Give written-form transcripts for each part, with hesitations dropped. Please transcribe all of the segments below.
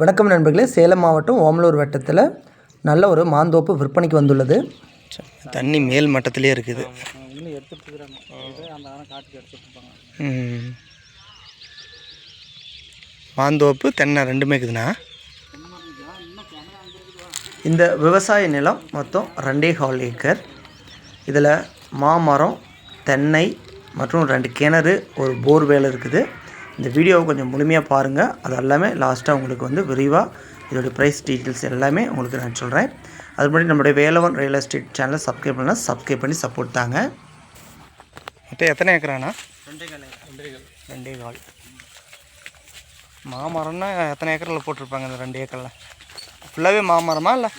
வணக்கம் நண்பர்களே, சேலம் மாவட்டம் ஓமலூர் வட்டத்தில் நல்ல ஒரு மாந்தோப்பு விற்பனைக்கு வந்துள்ளது. தண்ணி மேல் மட்டத்திலே இருக்குது. மாந்தோப்பு தென்னை ரெண்டுமே இருக்குதுண்ணா. இந்த விவசாய நிலம் மொத்தம் 2.25 ஏக்கர். இதில் மாமரம், தென்னை மற்றும் 2 கிணறு, ஒரு போர்வேல் இருக்குது. இந்த வீடியோவை கொஞ்சம் முழுமையாக பாருங்கள். அது எல்லாமே லாஸ்ட்டாக உங்களுக்கு வந்து விரிவாக இதோடைய ப்ரைஸ் டீட்டெயில்ஸ் எல்லாமே உங்களுக்கு நான் சொல்கிறேன். அது முன்னாடி நம்மளுடைய வேலவன் ரியல் எஸ்டேட் சேனலை சப்ஸ்கிரைப் பண்ணால் சப்ஸ்கிரைப் பண்ணி சப்போர்ட் தாங்க. மொத்தம் எத்தனை ஏக்கராண்ணா? 2.25. மாமரம்னா எத்தனை ஏக்கரில் போட்டிருப்பாங்க? இந்த 2 ஏக்கரில் ஃபுல்லாகவே மாமரமா இல்லை?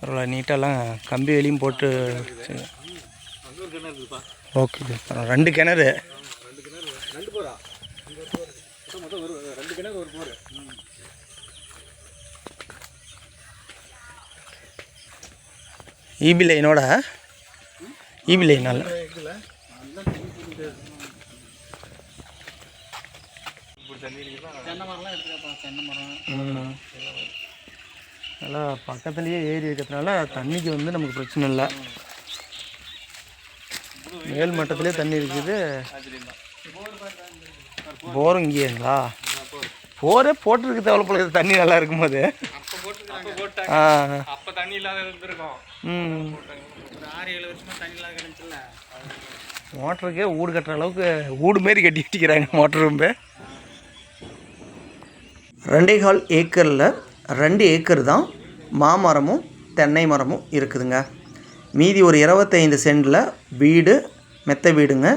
பரவாயில்ல, நீட்டெல்லாம் கம்பி வெளியும் போட்டு. ஓகே, 2 கிணறு. ஈபி லைனோட ஈபி லைனால நல்லா பக்கத்துலேயே ஏரி இருக்கிறதுனால தண்ணிக்கு வந்து நமக்கு பிரச்சனை இல்லை. மேல் மட்டத்திலே தண்ணி இருக்குது. போரும் இங்கேங்களா? போரே போட்டுருக்கு தேவை போல. தண்ணி நல்லா இருக்கும்போது மோட்டருக்கே ஊடு கட்டுற அளவுக்கு ஊடு மாரி கட்டி வச்சுக்கிறாங்க மோட்டர் ரூம்பு. 2.25 ஏக்கரில் 2 ஏக்கர் தான் மாமரமும் தென்னை மரமும் இருக்குதுங்க. மீதி ஒரு 25 சென்டில் வீடு, மெத்த வீடுங்க.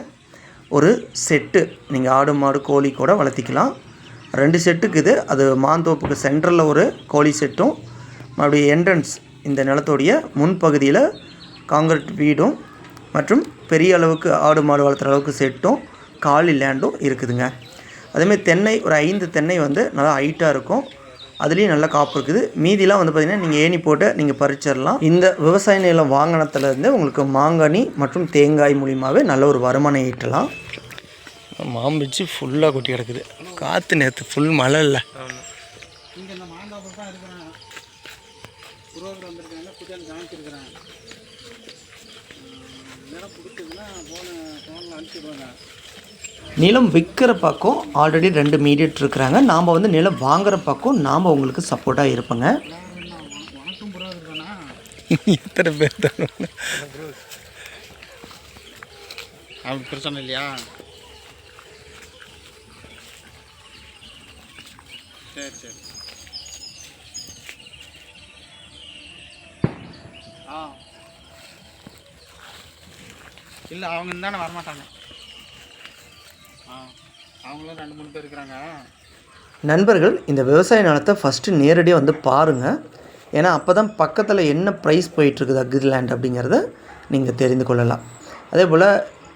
ஒரு செட்டு நீங்கள் ஆடு மாடு கோழி கூட வளர்த்திக்கலாம். 2 செட்டுக்கு இது. அது மாந்தோப்புக்கு சென்ட்ரலில் ஒரு கோழி செட்டும், மறுபடியும் என்ட்ரன்ஸ் இந்த நிலத்தோடைய முன்பகுதியில் காங்கிரீட் வீடும் மற்றும் பெரிய அளவுக்கு ஆடு மாடு வளர்த்துற அளவுக்கு செட்டும் காலி லேண்டும் இருக்குதுங்க. அதேமாதிரி தென்னை ஒரு 5 தென்னை வந்து நல்லா ஹைட்டாக இருக்கும். அதுலேயும் நல்ல காப்பு இருக்குது. மீதிலாம் வந்து பார்த்திங்கன்னா நீங்கள் ஏணி போட்டு நீங்கள் பறிச்சிடலாம். இந்த விவசாய நிலம் வாங்கினத்துலேருந்து உங்களுக்கு மாங்கனி மற்றும் தேங்காய் மூலியமாகவே நல்ல ஒரு வருமானம் ஈட்டலாம். மாம்பிச்சு ஃபுல்லாக கொட்டி கிடக்குது. காற்று நேற்று ஃபுல் மழை இல்லை. நிலம் விற்கிற பக்கம் ஆல்ரெடி 2 மீடியேட் இருக்கிறாங்க. நாம் வந்து நிலம் வாங்குகிற பக்கம் நாம் உங்களுக்கு சப்போர்ட்டாக இருப்போங்க. எத்தனை பேர் தான் அப்படி பிரச்சனை இல்லையா? சரி சரி. இல்லை, அவங்க இருந்தானே வரமாட்டாங்க. அவங்களும் 2-3 பேர் இருக்கிறாங்க. நண்பர்கள், இந்த விவசாய நிலத்தை ஃபஸ்ட்டு நேரடியாக வந்து பாருங்கள். ஏன்னா அப்போ தான் பக்கத்தில் என்ன ப்ரைஸ் போயிட்டுருக்குது அக்ரிலேண்ட் அப்படிங்கிறத நீங்கள் தெரிந்து கொள்ளலாம். அதே போல்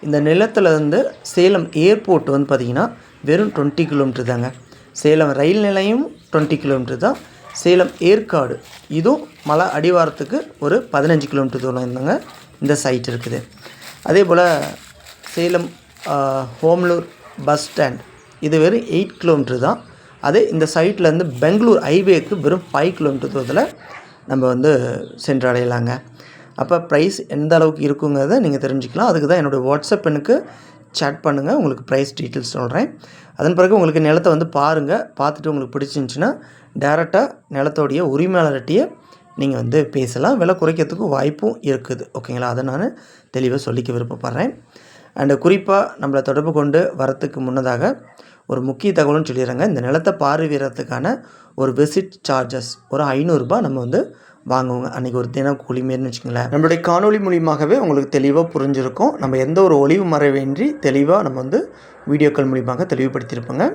இந்த நிலத்துலேருந்து சேலம் ஏர்போர்ட் வந்து பார்த்திங்கன்னா வெறும் 20 கிலோமீட்டர் தாங்க. சேலம் ரயில் நிலையம் 20 கிலோமீட்டர் தான். சேலம் ஏற்காடு இதுவும் மலை அடிவாரத்துக்கு ஒரு 15 கிலோமீட்டர் தூரம் இருந்தாங்க இந்த சைட் இருக்குது. அதே போல் சேலம் ஓமலூர் பஸ் ஸ்டாண்ட் இது வெறும் 8 கிலோமீட்டர் தான். அதே இந்த சைட்லேருந்து பெங்களூர் ஹைவேக்கு வெறும் 5 கிலோமீட்டர் தூரத்தில் நம்ம வந்து சென்றடையலாங்க. அப்போ ப்ரைஸ் எந்த அளவுக்கு இருக்குங்கிறத நீங்கள் தெரிஞ்சுக்கலாம். அதுக்கு தான் என்னுடைய வாட்ஸ்அப் எண்ணுக்கு சேட் பண்ணுங்கள். உங்களுக்கு ப்ரைஸ் டீட்டெயில்ஸ் சொல்கிறேன். அதன் பிறகு உங்களுக்கு நிலத்தை வந்து பாருங்கள். பார்த்துட்டு உங்களுக்கு பிடிச்சிருந்துச்சின்னா டேரெக்டாக நிலத்தோடைய உரிமையாளர்கிட்டையே நீங்கள் வந்து பேசலாம். விலை குறைக்கிறதுக்கு வாய்ப்பும் இருக்குது. ஓகேங்களா? அதை நான் தெளிவாக சொல்லிக்க விருப்பப்படுறேன். அண்டு குறிப்பாக நம்மளை தொடர்பு கொண்டு வரத்துக்கு முன்னதாக ஒரு முக்கிய தகவல்னு சொல்லிடுறேங்க. இந்த நிலத்தை பார்வையிடறதுக்கான ஒரு விசிட் சார்ஜஸ் ஒரு 500 ரூபாய் நம்ம வந்து வாங்குவோங்க. அன்றைக்கி ஒரு தினம் கூலி மாரின்னு வச்சுங்களேன். நம்மளுடைய காணொலி மூலியமாகவே உங்களுக்கு தெளிவாக புரிஞ்சிருக்கும். நம்ம எந்த ஒரு ஒளிவு மறைவின்றி தெளிவாக நம்ம வந்து வீடியோக்கள் மூலியமாக தெளிவுபடுத்தியிருப்போங்க.